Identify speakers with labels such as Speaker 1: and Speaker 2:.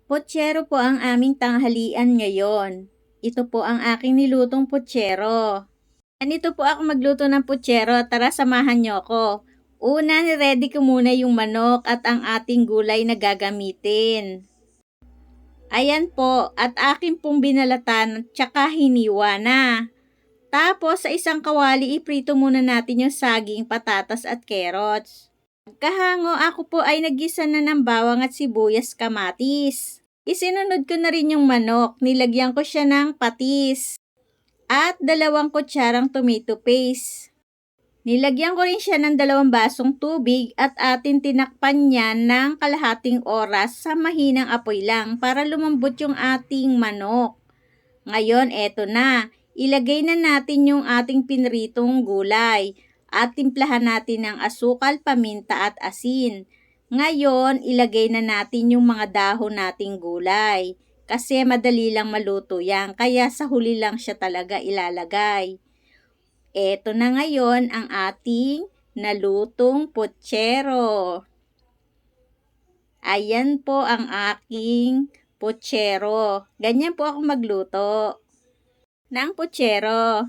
Speaker 1: Pochero po ang aming tanghalian ngayon. Ito po ang aking nilutong pochero. Ganito po ako magluto ng pochero, tara samahan niyo ako. Una, ready ko muna yung manok at ang ating gulay na gagamitin. Ayan po, at akin pong binalatan at tsaka hiniwa na. Tapos sa isang kawali, iprito muna natin yung saging, patatas at carrots. Pagkahango, ako po ay naggisa na ng bawang at sibuyas, kamatis. Isinunod ko na rin yung manok, nilagyan ko siya ng patis at 2 kutsarang tomato paste. Nilagyan ko rin siya ng 2 basong tubig at atin tinakpan yan ng kalahating oras sa mahinang apoy lang para lumambot yung ating manok. Ngayon, eto na. Ilagay na natin yung ating pinritong gulay at timplahan natin ng asukal, paminta at asin. Ngayon, ilagay na natin yung mga dahon nating gulay kasi madali lang maluto yan, kaya sa huli lang siya talaga ilalagay. Eto na ngayon ang ating nalutong pochero. Ayan po ang aking pochero. Ganyan po ako magluto ng pochero.